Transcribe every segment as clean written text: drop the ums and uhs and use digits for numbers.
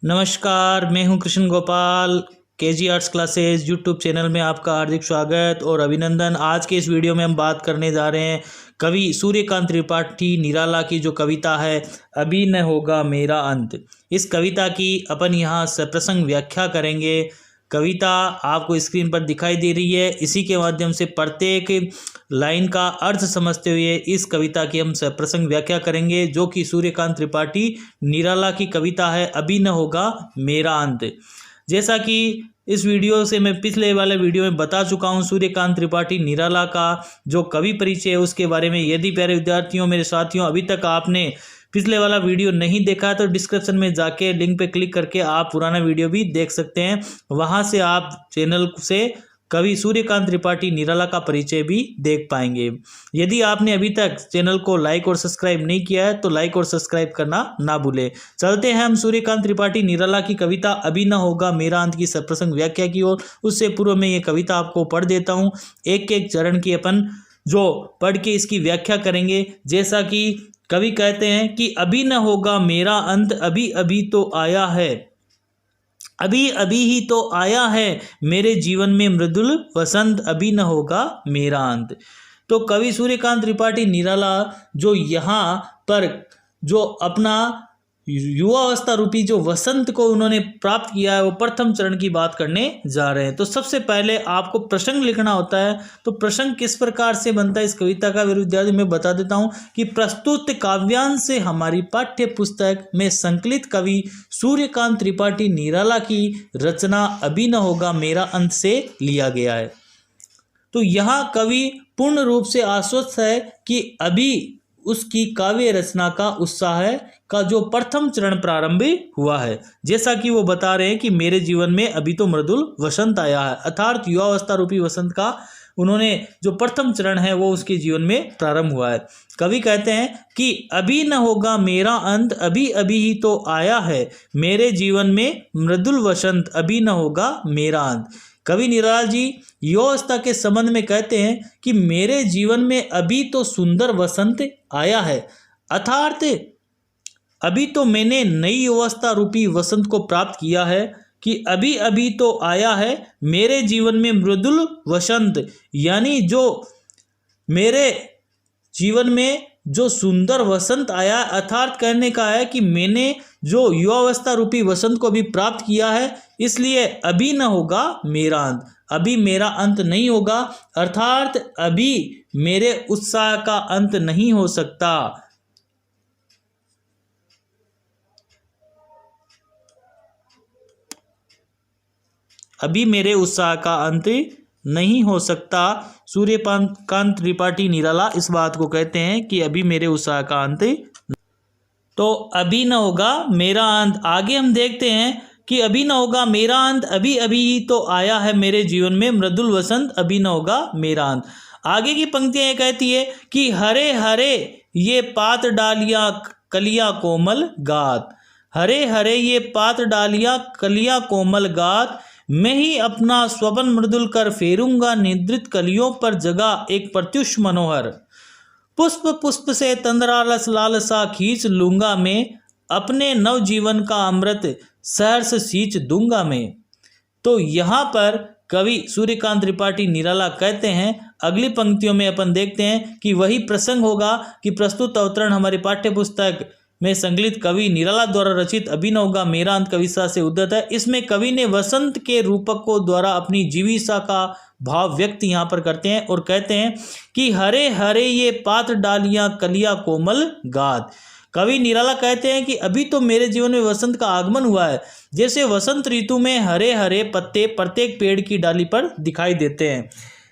नमस्कार, मैं हूं Krishna Gopal. KG arts classes YouTube channel में आपका हार्दिक स्वागत और अभिनंदन। आज के इस वीडियो में हम बात करने जा रहे हैं कवि सूर्यकांत त्रिपाठी निराला की जो कविता है अभी न होगा मेरा अंत। इस कविता की अपन यहाँ सप्रसंग व्याख्या करेंगे। कविता आपको स्क्रीन पर दिखाई दे रही है। इसी के माध्यम से प्रत्येक लाइन का अर्थ समझते हुए इस कविता की हम सप्रसंग व्याख्या करेंगे, जो कि सूर्यकांत त्रिपाठी निराला की कविता है अभी न होगा मेरा अंत। जैसा कि इस वीडियो से मैं पिछले वाले वीडियो में बता चुका हूं, सूर्यकांत त्रिपाठी निराला का जो कवि परिचय है उसके बारे में। यदि प्यारे विद्यार्थियों, मेरे साथियों, अभी तक आपने पिछले वाला वीडियो नहीं देखा है तो डिस्क्रिप्शन में जाके लिंक पे क्लिक करके आप पुराना वीडियो भी देख सकते हैं। वहां से आप चैनल से कवि सूर्यकांत त्रिपाठी निराला का परिचय भी देख पाएंगे। यदि आपने अभी तक चैनल को लाइक और सब्सक्राइब नहीं किया है तो लाइक और सब्सक्राइब करना ना भूलें। चलते हैं हम सूर्यकांत त्रिपाठी निराला की कविता अभी न होगा मेरा अंत की सप्रसंग व्याख्या की ओर। उससे पूर्व मैं ये कविता आपको पढ़ देता हूँ। एक एक चरण की अपन जो पढ़ के इसकी व्याख्या करेंगे। जैसा कि कवि कहते हैं कि अभी न होगा मेरा अंत, अभी अभी तो आया है, अभी अभी ही तो आया है मेरे जीवन में मृदुल वसंत, अभी न होगा मेरा अंत। तो कवि सूर्यकांत त्रिपाठी निराला जो यहाँ पर जो अपना युवावस्था रूपी जो वसंत को उन्होंने प्राप्त किया है वो प्रथम चरण की बात करने जा रहे हैं। तो सबसे पहले आपको प्रसंग लिखना होता है। तो प्रसंग किस प्रकार से बनता है इस कविता का विद्यार्थी मैं बता देता हूं कि प्रस्तुत काव्यांश से हमारी पाठ्य पुस्तक में संकलित कवि सूर्यकांत त्रिपाठी निराला की रचना अभी न होगा मेरा अंत से लिया गया है। तो यहाँ कवि पूर्ण रूप से आश्वस्त है कि अभी उसकी काव्य रचना का उत्साह का जो प्रथम चरण प्रारंभ हुआ है। जैसा कि वो बता रहे हैं कि मेरे जीवन में अभी तो मृदुल वसंत आया है, अर्थात युवावस्था रूपी वसंत का उन्होंने जो प्रथम चरण है वो उसके जीवन में प्रारंभ हुआ है। कवि कहते हैं कि अभी न होगा मेरा अंत, अभी अभी ही तो आया है मेरे जीवन में मृदुल वसंत, अभी न होगा मेरा अंत। कवि निराला जी युवावस्था के संबंध में कहते हैं कि मेरे जीवन में अभी तो सुंदर वसंत आया है, अर्थात अभी तो मैंने नई अवस्था रूपी वसंत को प्राप्त किया है। कि अभी अभी तो आया है मेरे जीवन में मृदुल वसंत, यानी जो मेरे जीवन में जो सुंदर वसंत आया, अर्थात कहने का है कि मैंने जो युवावस्था रूपी वसंत को भी प्राप्त किया है, इसलिए अभी न होगा मेरा अंत, अभी मेरा अंत नहीं होगा, अर्थात अभी मेरे उत्साह का अंत नहीं हो सकता। अभी मेरे उत्साह का अंत नहीं हो सकता। सूर्यकांत त्रिपाठी निराला इस बात को कहते हैं कि अभी मेरे उत्साह का अंत, तो अभी न होगा मेरा अंत। आगे हम देखते हैं कि अभी न होगा मेरा अंत, अभी अभी ही तो आया है मेरे जीवन में मृदुल वसंत, अभी न होगा मेरा अंत। आगे की पंक्तियां ये कहती है कि हरे हरे ये पात डालियां कलियां कोमल गात, हरे हरे ये पात डालियां कलियां कोमल गात, मैं ही अपना स्वपन मृदुल कर फेरूंगा निद्रित कलियों पर जगा एक प्रत्युष मनोहर, पुष्प पुष्प से तंद्रा लस लालसा खींच लूंगा मैं, अपने नव जीवन का अमृत सहर्ष सींच दूंगा मैं। तो यहाँ पर कवि सूर्यकांत त्रिपाठी निराला कहते हैं, अगली पंक्तियों में अपन देखते हैं कि वही प्रसंग होगा कि प्रस्तुत अवतरण हमारी पाठ्य पुस्तक में संकलित कवि निराला द्वारा रचित अभी न होगा मेरा अंत कविता से उद्धत है। इसमें कवि ने वसंत के रूपकों द्वारा अपनी जीविका का भाव व्यक्त यहाँ पर करते हैं और कहते हैं कि हरे हरे ये पात डालियां कलियां कोमल गात। कवि निराला कहते हैं कि अभी तो मेरे जीवन में वसंत का आगमन हुआ है। जैसे वसंत ऋतु में हरे हरे पत्ते प्रत्येक पेड़ की डाली पर दिखाई देते हैं,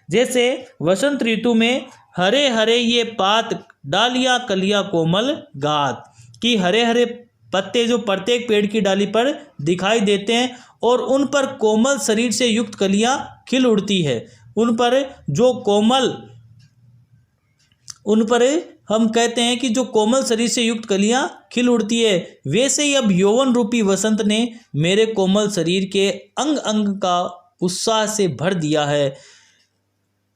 जैसे वसंत ऋतु में हरे हरे ये पात डालियां कलियां कोमल गात, कि हरे हरे पत्ते जो प्रत्येक पेड़ की डाली पर दिखाई देते हैं और उन पर कोमल शरीर से युक्त कलियां खिल उड़ती है। उन पर जो कोमल, उन पर हम कहते हैं कि जो कोमल शरीर से युक्त कलियां खिल उड़ती है, वैसे ही अब यौवन रूपी वसंत ने मेरे कोमल शरीर के अंग अंग का उत्साह से भर दिया है।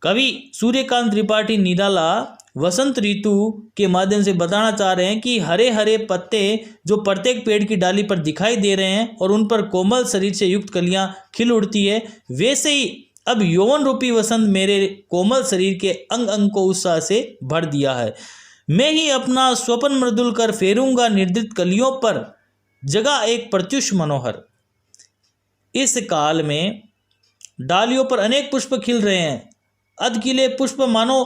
कवि सूर्यकांत त्रिपाठी निराला वसंत ऋतु के माध्यम से बताना चाह रहे हैं कि हरे हरे पत्ते जो प्रत्येक पेड़ की डाली पर दिखाई दे रहे हैं और उन पर कोमल शरीर से युक्त कलियां खिल उठती है, वैसे ही अब यौवन रूपी वसंत मेरे कोमल शरीर के अंग अंग को उत्साह से भर दिया है। मैं ही अपना स्वपन मृदुल कर फेरूंगा निर्दित कलियों पर, जगह एक प्रत्युष मनोहर। इस काल में डालियों पर अनेक पुष्प खिल रहे हैं। अधखिले पुष्प मानो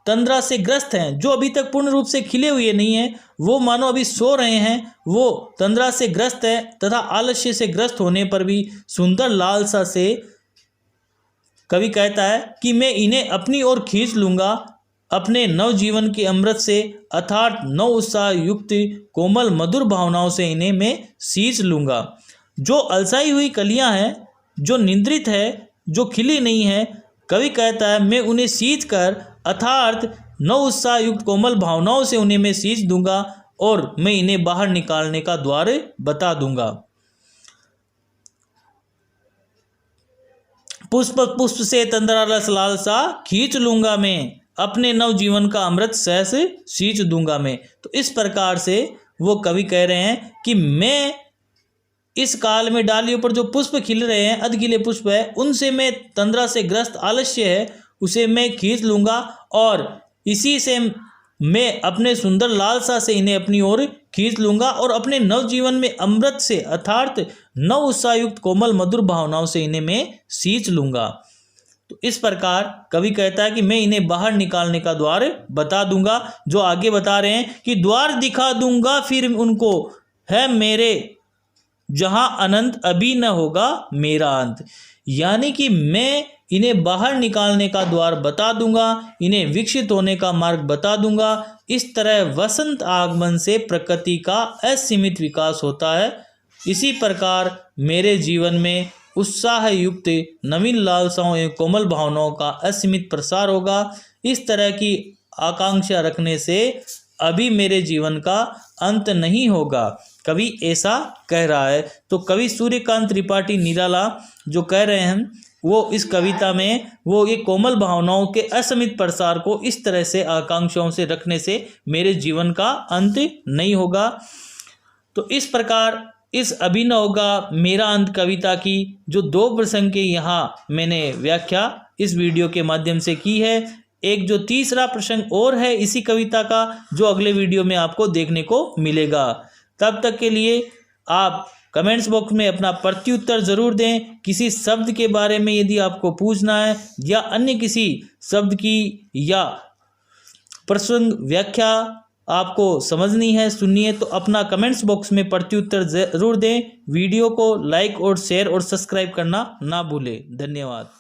तंद्रा से ग्रस्त हैं, जो अभी तक पूर्ण रूप से खिले हुए नहीं हैं, वो मानो अभी सो रहे हैं, वो तंद्रा से ग्रस्त है तथा आलस्य से ग्रस्त होने पर भी सुंदर लालसा से कवि कहता है कि मैं इन्हें अपनी ओर खींच लूंगा, अपने नवजीवन के अमृत से अर्थात नव उत्साह युक्त कोमल मधुर भावनाओं से इन्हें मैं सींच लूंगा। जो अलसाई हुई कलियां हैं, जो निंद्रित है, जो खिली नहीं है, कवि कहता है मैं उन्हें सींच कर अर्थात नव उत्साह युक्त कोमल भावनाओं से उन्हें मैं सींच दूंगा और मैं इन्हें बाहर निकालने का द्वार बता दूंगा। पुष्प पुष्प से तंद्रा रस लालसा खींच लूंगा मैं, अपने नव जीवन का अमृत सहस सींच दूंगा मैं। तो इस प्रकार से वो कवि कह रहे हैं कि मैं इस काल में डालियों पर जो पुष्प खिल रहे हैं, अधखिले पुष्प है, उनसे मैं तंद्रा से ग्रस्त आलस्य है उसे मैं खींच लूंगा और इसी से मैं अपने सुंदर लालसा से इन्हें अपनी ओर खींच लूंगा और अपने नवजीवन में अमृत से अर्थात नव उत्साहयुक्त कोमल मधुर भावनाओं से इन्हें मैं सींच लूंगा। तो इस प्रकार कवि कहता है कि मैं इन्हें बाहर निकालने का द्वार बता दूंगा। जो आगे बता रहे हैं कि द्वार दिखा दूंगा फिर उनको, है मेरे जहां अनंत अभी न होगा मेरा अंत। यानी कि मैं इन्हें बाहर निकालने का द्वार बता दूंगा, इन्हें विकसित होने का मार्ग बता दूंगा। इस तरह वसंत आगमन से प्रकृति का असीमित विकास होता है। इसी प्रकार मेरे जीवन में उत्साह युक्त नवीन लालसाओं एवं कोमल भावनाओं का असीमित प्रसार होगा। इस तरह की आकांक्षा रखने से अभी मेरे जीवन का अंत नहीं होगा, कवि ऐसा कह रहा है। तो कवि सूर्यकांत त्रिपाठी निराला जो कह रहे हैं वो इस कविता में वो ये कोमल भावनाओं के असीमित प्रसार को इस तरह से आकांक्षाओं से रखने से मेरे जीवन का अंत नहीं होगा। तो इस प्रकार इस अभी न होगा मेरा अंत कविता की जो दो प्रसंग के यहाँ मैंने व्याख्या इस वीडियो के माध्यम से की है। एक जो तीसरा प्रसंग और है इसी कविता का जो अगले वीडियो में आपको देखने को मिलेगा। तब तक के लिए आप कमेंट्स बॉक्स में अपना प्रत्युत्तर ज़रूर दें। किसी शब्द के बारे में यदि आपको पूछना है या अन्य किसी शब्द की या प्रसंग व्याख्या आपको समझनी है, सुननी है, तो अपना कमेंट्स बॉक्स में प्रत्युत्तर ज़रूर दें। वीडियो को लाइक और शेयर और सब्सक्राइब करना ना भूलें। धन्यवाद।